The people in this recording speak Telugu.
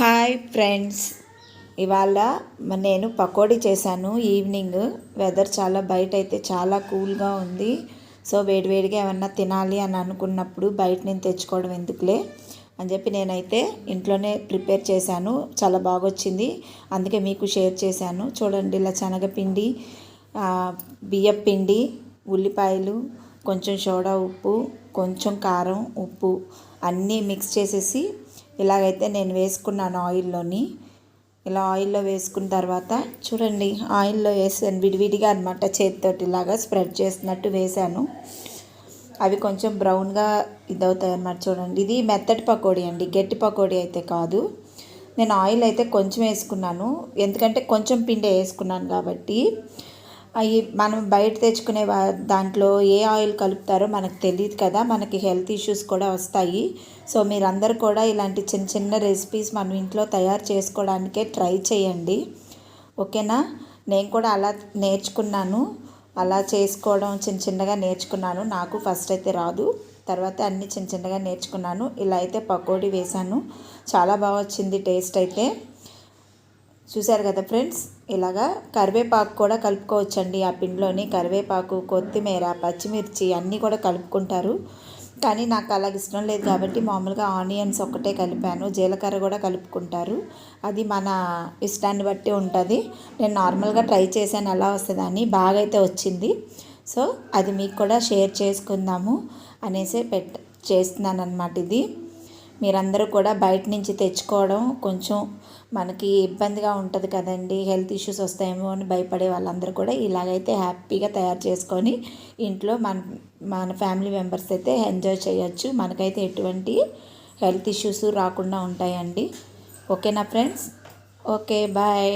హాయ్ ఫ్రెండ్స్, ఇవాళ నేను పకోడీ చేశాను. ఈవినింగ్ వెదర్ చాలా బయట అయితే చాలా కూల్గా ఉంది. సో వేడివేడిగా ఏమన్నా తినాలి అని అనుకున్నప్పుడు బయట నుంచి తెచ్చుకోవడం ఎందుకులే అని చెప్పి నేనైతే ఇంట్లోనే ప్రిపేర్ చేశాను. చాలా బాగొచ్చింది, అందుకే మీకు షేర్ చేశాను. చూడండి, ఇలా శనగపిండి, బియ్యం పిండి, ఉల్లిపాయలు, కొంచెం సోడా ఉప్పు, కొంచెం కారం, ఉప్పు అన్నీ మిక్స్ చేసేసి ఇలాగైతే నేను వేసుకున్నాను ఆయిల్లోని. ఇలా ఆయిల్లో వేసుకున్న తర్వాత చూడండి, ఆయిల్లో వేసాను విడివిడిగా అనమాట, చేతితోటి ఇలాగా స్ప్రెడ్ చేసినట్టు వేసాను. అవి కొంచెం బ్రౌన్గా ఇదవుతాయి అన్నమాట. చూడండి, ఇది మెత్తటి పకోడీ అండి, గట్టి పకోడీ అయితే కాదు. నేను ఆయిల్ అయితే కొంచెం వేసుకున్నాను, ఎందుకంటే కొంచెం పిండి వేసుకున్నాను కాబట్టి. అవి మనం బయట తెచ్చుకునే దాంట్లో ఏ ఆయిల్ కలుపుతారో మనకు తెలియదు కదా, మనకి హెల్త్ ఇష్యూస్ కూడా వస్తాయి. సో మీరందరూ కూడా ఇలాంటి చిన్న చిన్న రెసిపీస్ మనం ఇంట్లో తయారు చేసుకోవడానికే ట్రై చేయండి, ఓకేనా. నేను కూడా అలా నేర్చుకున్నాను, అలా చేసుకోవడం చిన్న చిన్నగా నేర్చుకున్నాను. నాకు ఫస్ట్ అయితే రాదు, తర్వాత అన్నీ చిన్న చిన్నగా నేర్చుకున్నాను. ఇలా అయితే పకోడీ వేశాను, చాలా బాగా వచ్చింది టేస్ట్ అయితే. చూశారు కదా ఫ్రెండ్స్, ఇలాగా కరివేపాకు కూడా కలుపుకోవచ్చండి. ఆ పిండిలోని కరివేపాకు, కొత్తిమీర, పచ్చిమిర్చి అన్నీ కూడా కలుపుకుంటారు. కానీ నాకు అలాగ ఇష్టం లేదు కాబట్టి మామూలుగా ఆనియన్స్ ఒక్కటే కలిపాను. జీలకర్ర కూడా కలుపుకుంటారు, అది మన ఇష్టాన్ని బట్టి ఉంటుంది. నేను నార్మల్గా ట్రై చేశాను ఎలా వస్తుందని, బాగా అయితే వచ్చింది. సో అది మీకు కూడా షేర్ చేసుకుందాము అనేసి చేస్తున్నాను అన్నమాట. ఇది మీరందరూ కూడా బయట నుంచి తెచ్చుకోవడం కొంచెం మనకి ఇబ్బందిగా ఉంటుంది కదండి, హెల్త్ ఇష్యూస్ వస్తాయేమో అని భయపడే వాళ్ళందరూ కూడా ఇలాగైతే హ్యాపీగా తయారు చేసుకొని ఇంట్లో మన ఫ్యామిలీ మెంబర్స్ అయితే ఎంజాయ్ చేయొచ్చు. మనకైతే ఎటువంటి హెల్త్ ఇష్యూస్ రాకుండా ఉంటాయండి. ఓకేనా ఫ్రెండ్స్? Okay, bye.